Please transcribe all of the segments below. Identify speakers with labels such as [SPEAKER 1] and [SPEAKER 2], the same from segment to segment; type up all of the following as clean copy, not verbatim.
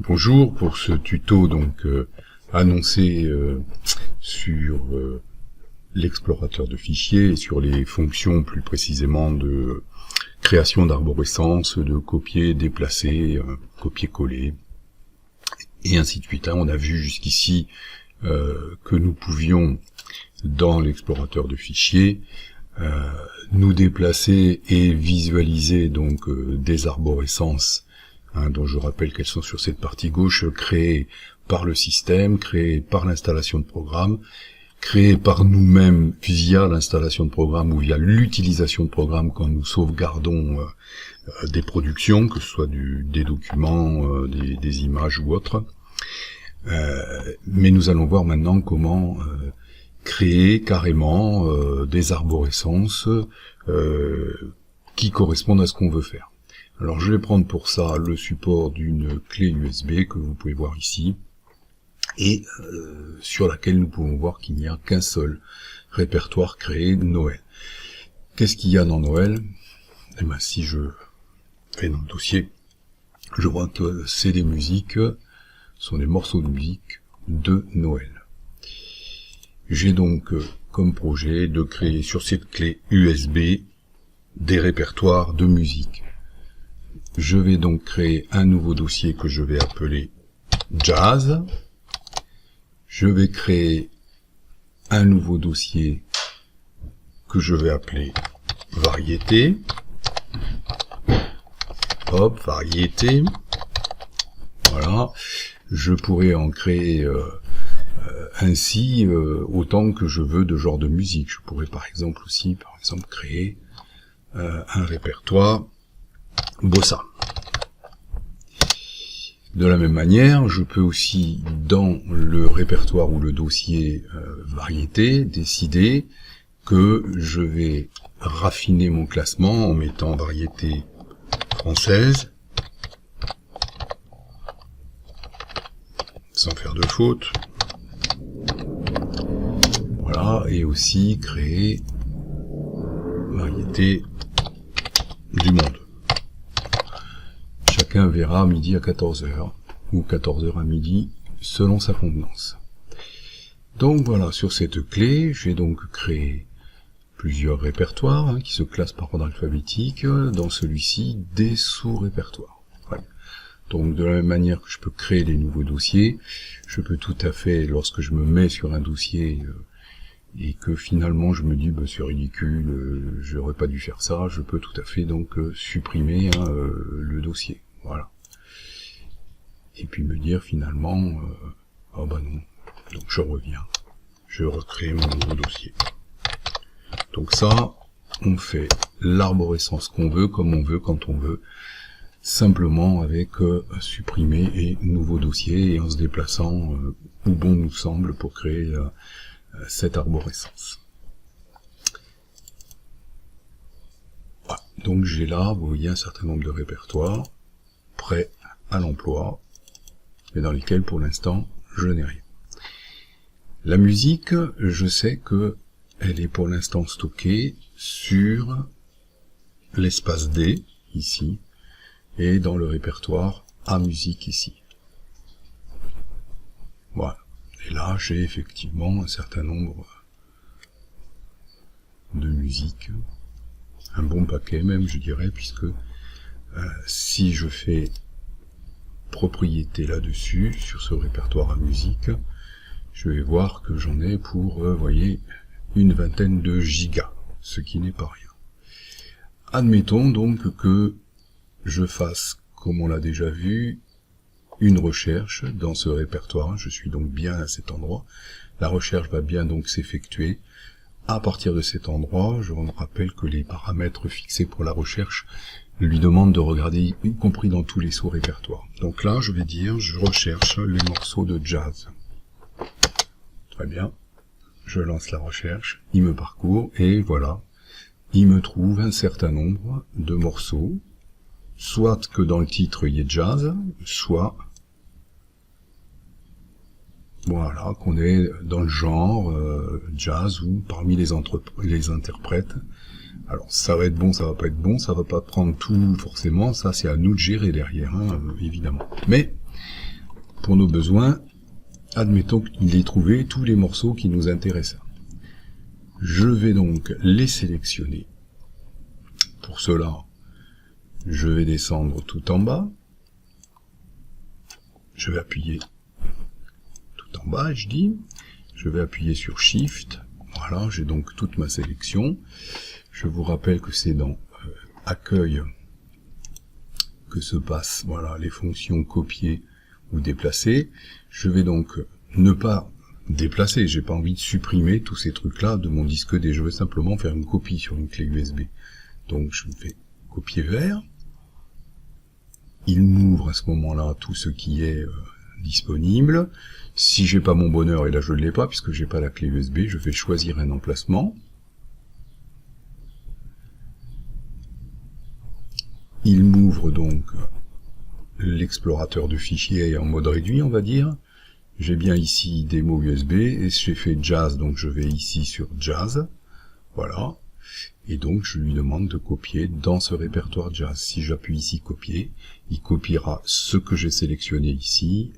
[SPEAKER 1] Bonjour, pour ce tuto donc annoncé sur l'explorateur de fichiers et sur les fonctions plus précisément de création d'arborescence, de copier, déplacer, copier-coller, et ainsi de suite. On a vu jusqu'ici que nous pouvions, dans l'explorateur de fichiers, nous déplacer et visualiser donc des arborescences, dont je rappelle qu'elles sont sur cette partie gauche, créées par le système, créées par l'installation de programme, créées par nous-mêmes via l'installation de programme ou via l'utilisation de programme quand nous sauvegardons des productions, que ce soit des documents, des images ou autres. Mais nous allons voir maintenant comment créer carrément des arborescences qui correspondent à ce qu'on veut faire. Alors je vais prendre pour ça le support d'une clé USB que vous pouvez voir ici, et sur laquelle nous pouvons voir qu'il n'y a qu'un seul répertoire créé Noël. Qu'est-ce qu'il y a dans Noël? Eh bien, si je vais dans le dossier, je vois que c'est des musiques, ce sont des morceaux de musique de Noël. J'ai donc comme projet de créer sur cette clé USB des répertoires de musique. Je vais donc créer un nouveau dossier que je vais appeler Jazz. Je vais créer un nouveau dossier que je vais appeler Variété. Hop, Variété. Voilà. Je pourrais en créer ainsi autant que je veux de genre de musique. Je pourrais par exemple aussi, créer un répertoire Bossa. De la même manière, je peux aussi, dans le répertoire ou le dossier variété, décider que je vais raffiner mon classement en mettant variété française, sans faire de faute. Voilà, et aussi créer variété du monde. Chacun verra midi à 14h, ou 14h à midi, selon sa convenance. Donc voilà, sur cette clé, j'ai donc créé plusieurs répertoires qui se classent par ordre alphabétique, dans celui-ci, des sous-répertoires. Voilà. Donc de la même manière que je peux créer des nouveaux dossiers, je peux tout à fait, lorsque je me mets sur un dossier, et que finalement je me dis c'est ridicule, j'aurais pas dû faire ça, je peux tout à fait donc supprimer le dossier. Voilà. Et puis me dire finalement, non, donc je reviens, je recrée mon nouveau dossier. Donc ça, on fait l'arborescence qu'on veut, comme on veut, quand on veut, simplement avec supprimer et nouveau dossier, et en se déplaçant où bon nous semble pour créer cette arborescence. Voilà. Donc j'ai là, vous voyez, un certain nombre de répertoires prêts à l'emploi, mais dans lesquels pour l'instant je n'ai rien. La musique, je sais que elle est pour l'instant stockée sur l'espace D, ici, et dans le répertoire A musique ici. Voilà. Et là, j'ai effectivement un certain nombre de musiques, un bon paquet même, je dirais, puisque si je fais propriété là-dessus, sur ce répertoire à musique, je vais voir que j'en ai pour, voyez, une vingtaine de gigas, ce qui n'est pas rien. Admettons donc que je fasse, comme on l'a déjà vu, une recherche dans ce répertoire. Je suis donc bien à cet endroit. La recherche va bien donc s'effectuer. À partir de cet endroit, je me rappelle que les paramètres fixés pour la recherche lui demandent de regarder, y compris dans tous les sous-répertoires. Donc là, je vais dire, je recherche les morceaux de jazz. Très bien. Je lance la recherche, il me parcourt, et voilà. Il me trouve un certain nombre de morceaux, soit que dans le titre il y ait jazz, soit voilà, qu'on est dans le genre jazz ou parmi les interprètes. Alors ça va être bon, ça va pas être bon, ça va pas prendre tout forcément, ça c'est à nous de gérer derrière, évidemment. Mais pour nos besoins, admettons qu'il ait trouvé tous les morceaux qui nous intéressent. Je vais donc les sélectionner. Pour cela, je vais descendre tout en bas. Je vais appuyer tout en bas, je dis. Je vais appuyer sur Shift. Voilà, j'ai donc toute ma sélection. Je vous rappelle que c'est dans Accueil que se passent voilà, les fonctions copier ou déplacer. Je vais donc ne pas déplacer, j'ai pas envie de supprimer tous ces trucs-là de mon disque D. Je veux simplement faire une copie sur une clé USB. Donc je fais copier vers. Il m'ouvre à ce moment-là tout ce qui est disponible. Si j'ai pas mon bonheur, et là je ne l'ai pas puisque j'ai pas la clé USB, je vais choisir un emplacement. Il m'ouvre donc l'explorateur de fichiers en mode réduit, on va dire. J'ai bien ici démo USB, et j'ai fait jazz, donc je vais ici sur jazz. Voilà. Et donc je lui demande de copier dans ce répertoire jazz. Si j'appuie ici copier, il copiera ce que j'ai sélectionné ici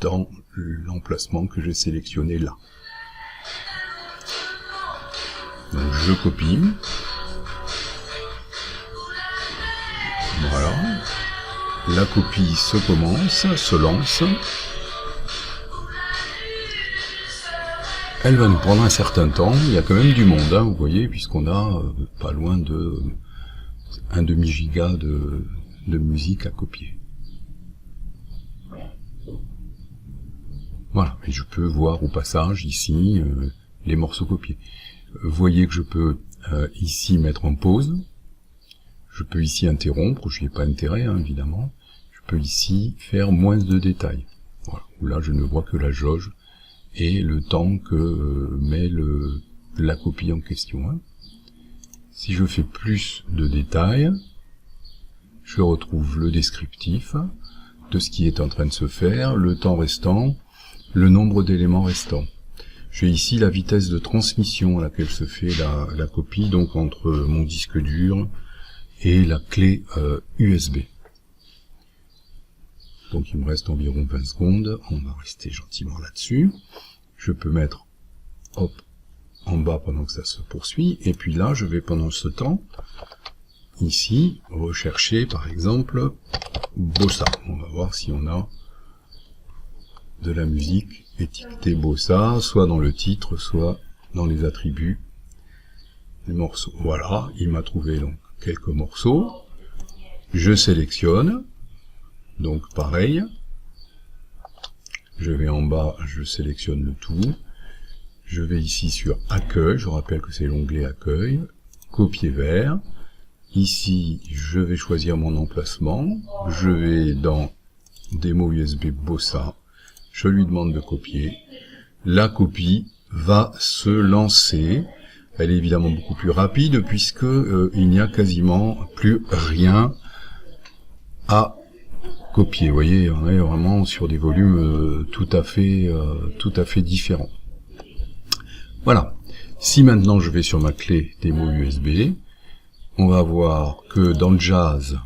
[SPEAKER 1] dans l'emplacement que j'ai sélectionné là. Donc je copie. Voilà. La copie se lance. Elle va nous prendre un certain temps. Il y a quand même du monde, hein, vous voyez, puisqu'on a pas loin de 1/2 giga de musique à copier. Voilà, et je peux voir au passage ici les morceaux copiés. Vous voyez que je peux ici mettre en pause. Je peux ici interrompre, je n'y ai pas intérêt, hein, évidemment. Je peux ici faire moins de détails. Voilà, où là je ne vois que la jauge et le temps que met la copie en question. Hein. Si je fais plus de détails, je retrouve le descriptif de ce qui est en train de se faire, le temps restant, le nombre d'éléments restants. J'ai ici la vitesse de transmission à laquelle se fait la copie, donc entre mon disque dur et la clé USB. Donc il me reste environ 20 secondes, on va rester gentiment là-dessus. Je peux mettre hop en bas pendant que ça se poursuit, et puis là je vais pendant ce temps, ici, rechercher par exemple Bossa. On va voir si on a de la musique étiquetée Bossa, soit dans le titre, soit dans les attributs des morceaux. Voilà, il m'a trouvé donc quelques morceaux. Je sélectionne, donc pareil. Je vais en bas, je sélectionne le tout. Je vais ici sur Accueil, je rappelle que c'est l'onglet Accueil. Copier vers. Ici, je vais choisir mon emplacement. Je vais dans démo USB Bossa. Je lui demande de copier. La copie va se lancer. Elle est évidemment beaucoup plus rapide puisque il n'y a quasiment plus rien à copier. Vous voyez, on est vraiment sur des volumes tout à fait différents. Voilà. Si maintenant je vais sur ma clé démo USB, on va voir que dans le jazz,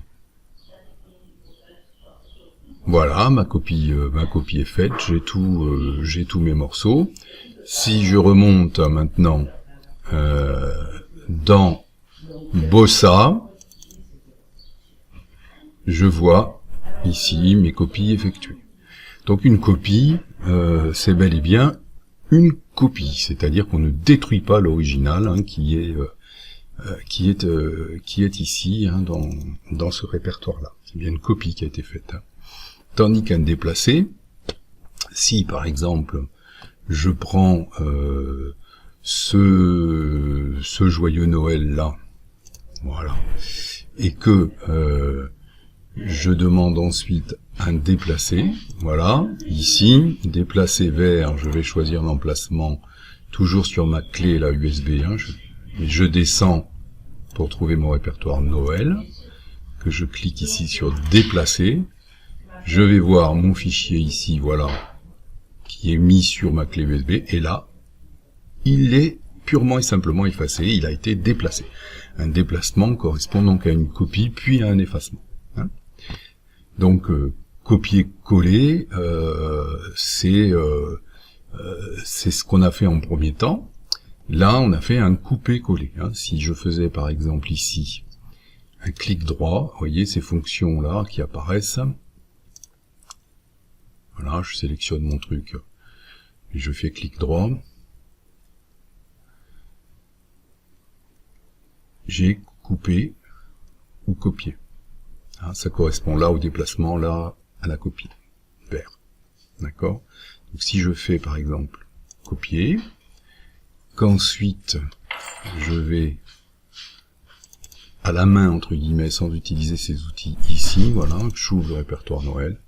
[SPEAKER 1] voilà, ma copie est faite, j'ai tous mes morceaux. Si je remonte maintenant dans Bossa, je vois ici mes copies effectuées. Donc une copie, c'est bel et bien une copie, c'est-à-dire qu'on ne détruit pas l'original hein, qui est ici hein, dans ce répertoire-là. C'est bien une copie qui a été faite. Hein. Tandis qu'un déplacé, si par exemple je prends ce joyeux Noël là, voilà, et que je demande ensuite un déplacé, voilà, ici, déplacer vers, je vais choisir l'emplacement, toujours sur ma clé là USB, hein, je descends pour trouver mon répertoire Noël, que je clique ici sur déplacer, je vais voir mon fichier ici, voilà, qui est mis sur ma clé USB, et là, il est purement et simplement effacé, il a été déplacé. Un déplacement correspond donc à une copie, puis à un effacement. Hein. Donc, copier-coller, c'est ce qu'on a fait en premier temps. Là, on a fait un couper-coller. Hein. Si je faisais par exemple ici un clic droit, vous voyez ces fonctions-là qui apparaissent. Voilà, je sélectionne mon truc et je fais clic droit. J'ai coupé ou copié. Hein, ça correspond là au déplacement, là à la copie. Vert. D'accord ? Donc si je fais par exemple copier, qu'ensuite je vais à la main entre guillemets sans utiliser ces outils ici, voilà, j'ouvre le répertoire Noël,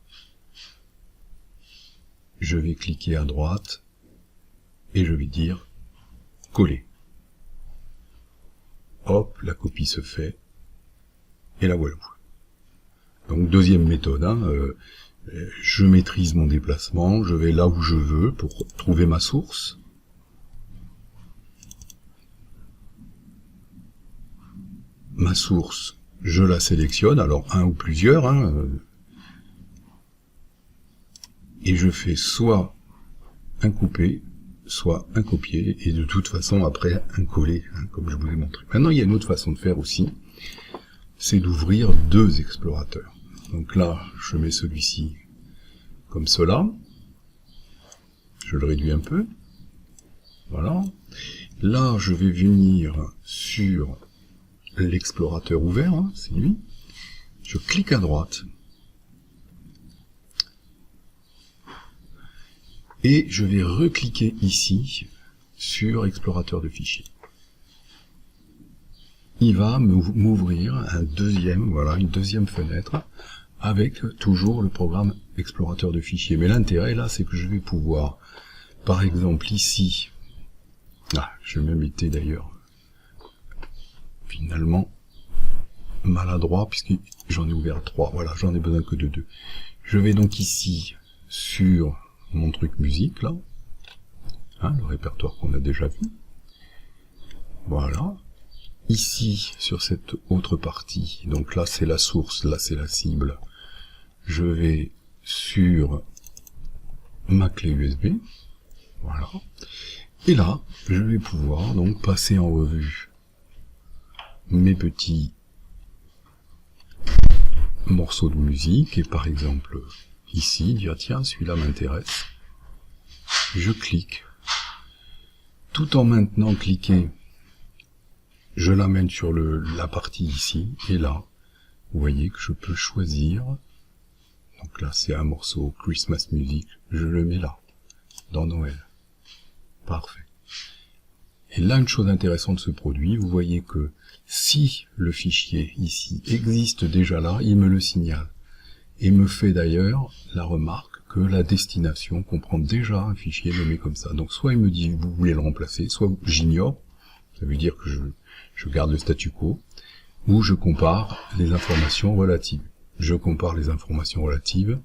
[SPEAKER 1] je vais cliquer à droite et je vais dire coller. Hop, la copie se fait et la voilà. Donc deuxième méthode, hein, je maîtrise mon déplacement, je vais là où je veux pour trouver ma source. Ma source, je la sélectionne, alors un ou plusieurs, hein, et je fais soit un coupé, soit un copier, et de toute façon après un coller, hein, comme je vous ai montré. Maintenant il y a une autre façon de faire aussi, c'est d'ouvrir deux explorateurs. Donc là, je mets celui-ci comme cela, je le réduis un peu, voilà. Là, je vais venir sur l'explorateur ouvert, hein, c'est lui, je clique à droite, et je vais recliquer ici sur explorateur de fichiers. Il va m'ouvrir un deuxième, voilà, une deuxième fenêtre, avec toujours le programme explorateur de fichiers. Mais l'intérêt là, c'est que je vais pouvoir, par exemple ici, je même été d'ailleurs finalement maladroit, puisque j'en ai ouvert 3, voilà, j'en ai besoin que de 2. Je vais donc ici, sur mon truc musique, là, hein, le répertoire qu'on a déjà vu, voilà, ici, sur cette autre partie, donc là c'est la source, là c'est la cible, je vais sur ma clé USB, voilà, et là, je vais pouvoir donc passer en revue mes petits morceaux de musique, et par exemple ici, dire tiens, celui-là m'intéresse, je clique, tout en maintenant cliquer, je l'amène sur la partie ici, et là, vous voyez que je peux choisir, donc là c'est un morceau Christmas Music, je le mets là, dans Noël, parfait. Et là, une chose intéressante de ce produit, vous voyez que si le fichier ici existe déjà là, il me le signale. Et me fait d'ailleurs la remarque que la destination comprend déjà un fichier nommé comme ça. Donc soit il me dit vous voulez le remplacer, soit j'ignore, ça veut dire que je garde le statu quo, ou je compare les informations relatives. Je compare les informations relatives,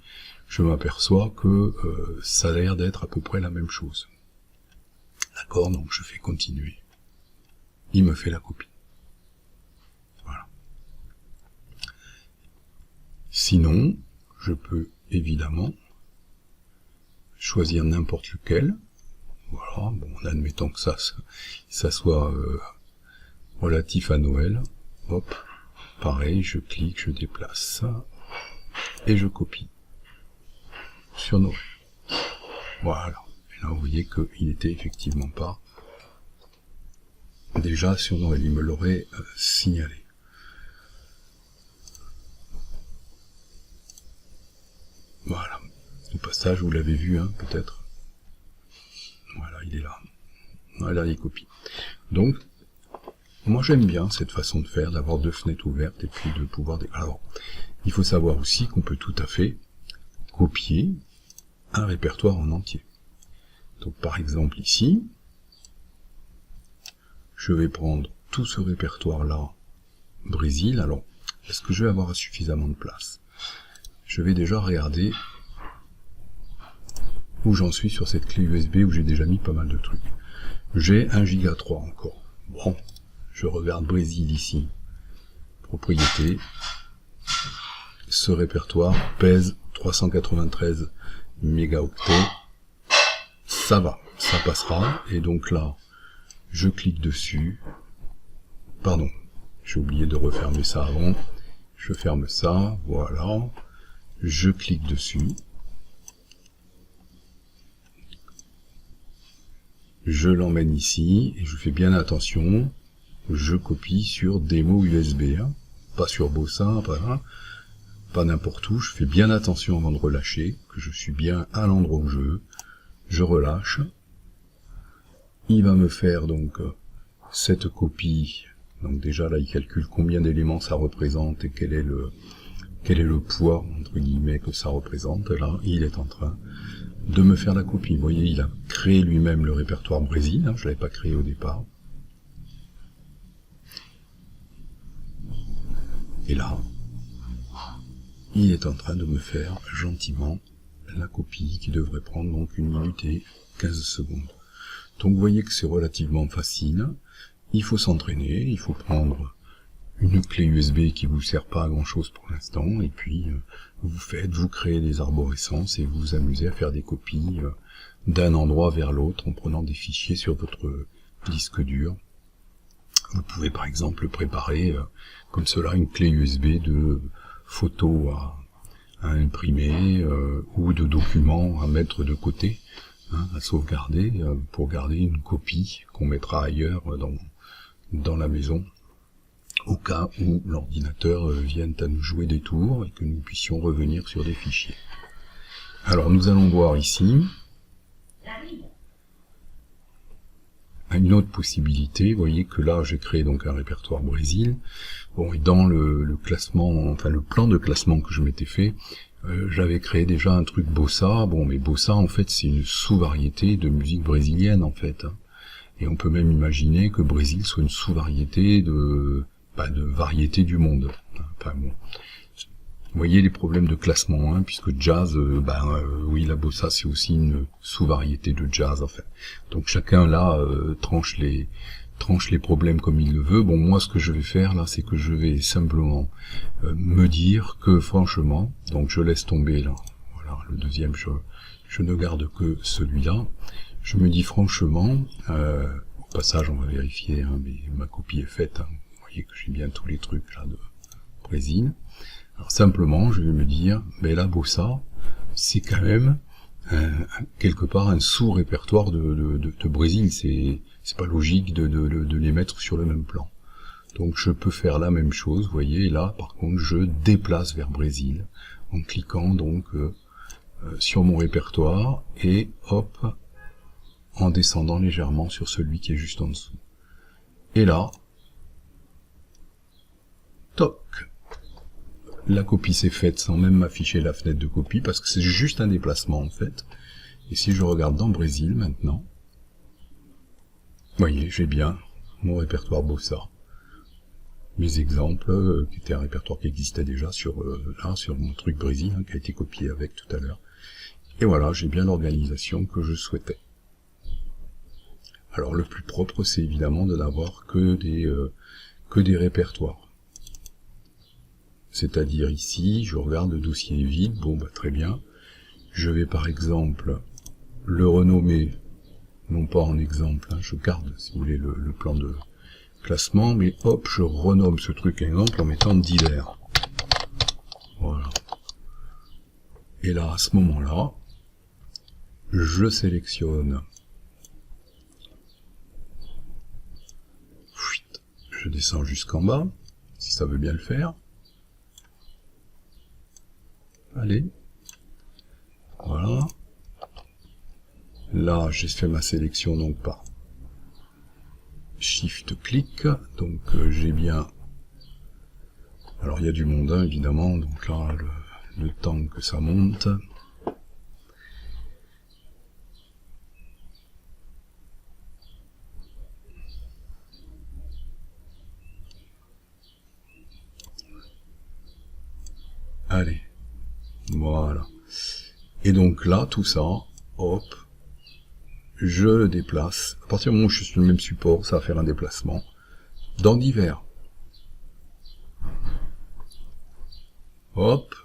[SPEAKER 1] je m'aperçois que ça a l'air d'être à peu près la même chose. D'accord, donc je fais continuer. Il me fait la copie. Voilà. Sinon, je peux évidemment choisir n'importe lequel. Voilà, bon, admettons que ça soit relatif à Noël. Hop, pareil, je clique, je déplace et je copie sur Noël. Voilà. Et là, vous voyez qu'il n'était effectivement pas déjà sur Noël, il me l'aurait signalé. Voilà. Au passage, vous l'avez vu, hein, peut-être. Voilà, il est là. Voilà les copies. Donc, moi j'aime bien cette façon de faire, d'avoir deux fenêtres ouvertes et puis de pouvoir... Alors, il faut savoir aussi qu'on peut tout à fait copier un répertoire en entier. Donc par exemple ici, je vais prendre tout ce répertoire-là, Brésil. Alors, est-ce que je vais avoir suffisamment de place? Je vais déjà regarder où j'en suis sur cette clé USB où j'ai déjà mis pas mal de trucs. J'ai 1 giga 3 encore. Bon, je regarde Brésil ici. Propriété. Ce répertoire pèse 393 mégaoctets, ça va, ça passera. Et donc là, je clique dessus. Pardon, j'ai oublié de refermer ça avant. Je ferme ça, voilà. Je clique dessus. Je l'emmène ici et je fais bien attention. Je copie sur démo USB, hein. Pas sur Bossa, pas n'importe où. Je fais bien attention avant de relâcher, que je suis bien à l'endroit où je veux. Je relâche. Il va me faire donc cette copie. Donc déjà là, il calcule combien d'éléments ça représente et quel est le poids entre guillemets que ça représente. Là, il est en train de me faire la copie. Vous voyez, il a créé lui-même le répertoire Brésil, hein, je l'avais pas créé au départ. Et là, il est en train de me faire gentiment la copie qui devrait prendre donc 1 minute et 15 secondes. Donc vous voyez que c'est relativement facile. Il faut s'entraîner, il faut prendre une clé USB qui vous sert pas à grand chose pour l'instant, et puis vous créez des arborescences et vous vous amusez à faire des copies d'un endroit vers l'autre en prenant des fichiers sur votre disque dur. Vous pouvez par exemple préparer comme cela une clé USB de photos à imprimer ou de documents à mettre de côté, hein, à sauvegarder pour garder une copie qu'on mettra ailleurs dans la maison, au cas où l'ordinateur vienne à nous jouer des tours et que nous puissions revenir sur des fichiers. Alors nous allons voir ici une autre possibilité. Vous voyez que là j'ai créé donc un répertoire Brésil. Bon, et dans le classement, enfin le plan de classement que je m'étais fait, j'avais créé déjà un truc Bossa. Bon, mais Bossa en fait c'est une sous-variété de musique brésilienne en fait, hein. Et on peut même imaginer que Brésil soit une sous-variété de variété du monde. Enfin, bon. Vous voyez les problèmes de classement, hein, puisque jazz, oui, la bossa c'est aussi une sous-variété de jazz, en fait. Donc chacun là tranche les problèmes comme il le veut. Bon, moi ce que je vais faire là, c'est que je vais simplement me dire que franchement, donc je laisse tomber là. Voilà, le deuxième, je ne garde que celui-là. Je me dis franchement, au passage on va vérifier, hein, mais ma copie est faite, hein. Vous voyez que j'ai bien tous les trucs là de Brésil. Alors simplement je vais me dire, mais la bossa, c'est quand même quelque part un sous-répertoire de Brésil, c'est pas logique de les mettre sur le même plan. Donc je peux faire la même chose, vous voyez, et là par contre je déplace vers Brésil, en cliquant donc sur mon répertoire, et hop, en descendant légèrement sur celui qui est juste en dessous. Et là, toc, la copie s'est faite sans même m'afficher la fenêtre de copie, parce que c'est juste un déplacement en fait. Et si je regarde dans Brésil maintenant, vous voyez, j'ai bien mon répertoire Bossa. Mes exemples, qui étaient un répertoire qui existait déjà sur mon truc Brésil, hein, qui a été copié avec tout à l'heure. Et voilà, j'ai bien l'organisation que je souhaitais. Alors le plus propre, c'est évidemment de n'avoir que des répertoires. C'est-à-dire ici, je regarde le dossier vide, bon bah très bien. Je vais par exemple le renommer, non pas en exemple, hein, je garde si vous voulez le plan de classement, mais hop, je renomme ce truc exemple en mettant divers. Voilà. Et là, à ce moment-là, je sélectionne. Je descends jusqu'en bas, si ça veut bien le faire. Allez. Voilà. Là, j'ai fait ma sélection donc par Shift-clic. Donc j'ai bien... Alors il y a du monde, hein, évidemment. Donc là, le temps que ça monte... Allez, voilà. Et donc là, tout ça, hop, je le déplace. À partir du moment où je suis sur le même support, ça va faire un déplacement. Dans divers. Hop.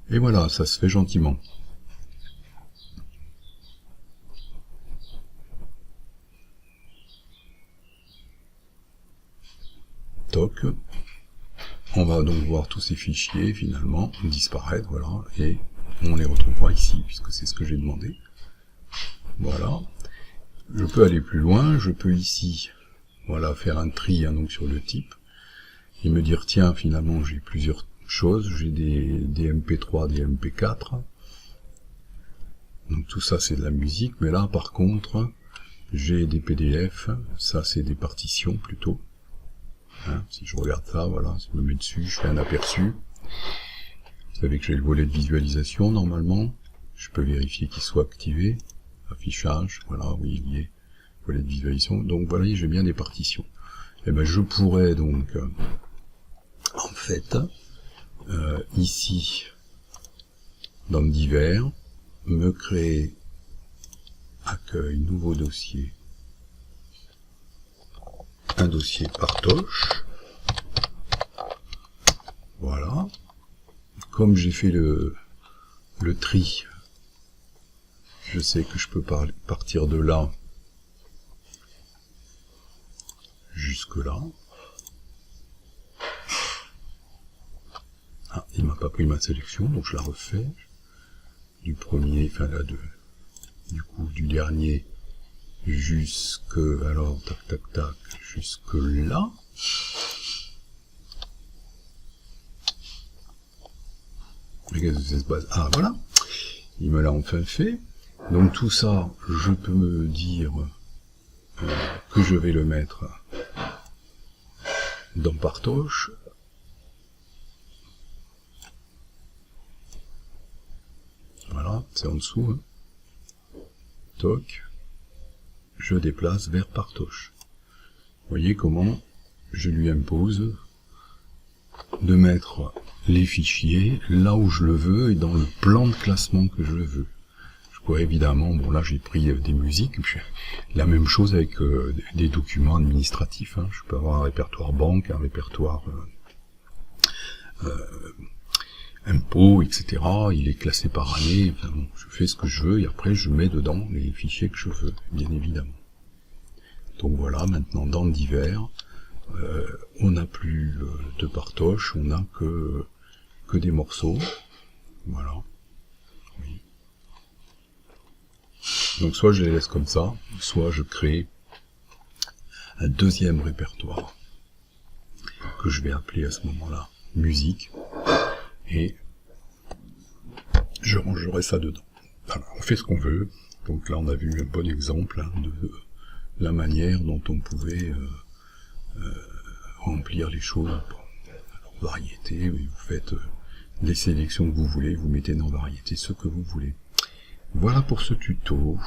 [SPEAKER 1] Et voilà, ça se fait gentiment. Toc. On va donc voir tous ces fichiers, finalement, disparaître, voilà, et on les retrouvera ici, puisque c'est ce que j'ai demandé. Voilà. Je peux aller plus loin, je peux ici, voilà, faire un tri, hein, donc sur le type, et me dire, tiens, finalement, j'ai plusieurs choses, j'ai des MP3, des MP4, donc tout ça c'est de la musique, mais là, par contre, j'ai des PDF, ça c'est des partitions, plutôt. Hein, si je regarde ça, voilà, si je me mets dessus, je fais un aperçu. Vous savez que j'ai le volet de visualisation, normalement. Je peux vérifier qu'il soit activé. Affichage, voilà, oui, il y est. Volet de visualisation. Donc, voilà, j'ai bien des partitions. Et ben, je pourrais donc, en fait, ici, dans le divers, me créer accueil, nouveau dossier. Un dossier Partoche. Voilà. Comme j'ai fait le tri, je sais que je peux partir de là jusque là. Ah, il m'a pas pris ma sélection, donc je la refais. Du premier, enfin là, du coup, du dernier jusque, alors, tac, tac, tac, jusque là. Mais qu'est-ce que c'est ce base? Ah, voilà. Il me l'a enfin fait. Donc tout ça, je peux me dire que je vais le mettre dans Partoche. Voilà, c'est en dessous. Hein. Toc. Je déplace vers Partoche. Vous voyez comment je lui impose de mettre les fichiers là où je le veux et dans le plan de classement que je veux. Je pourrais évidemment, bon là j'ai pris des musiques, la même chose avec des documents administratifs. Hein. Je peux avoir un répertoire banque, un répertoire impôts, etc. Il est classé par année. Enfin, bon, je fais ce que je veux et après je mets dedans les fichiers que je veux, bien évidemment. Donc voilà, maintenant dans le divers, on n'a plus de Partoche, on n'a que des morceaux. Voilà. Oui. Donc soit je les laisse comme ça, soit je crée un deuxième répertoire que je vais appeler à ce moment-là musique et je rangerai ça dedans. Voilà, on fait ce qu'on veut. Donc là on a vu un bon exemple hein, de la manière dont on pouvait remplir les choses. Bon, alors, variété, oui, vous faites les sélections que vous voulez, vous mettez dans variété ce que vous voulez. Voilà pour ce tuto.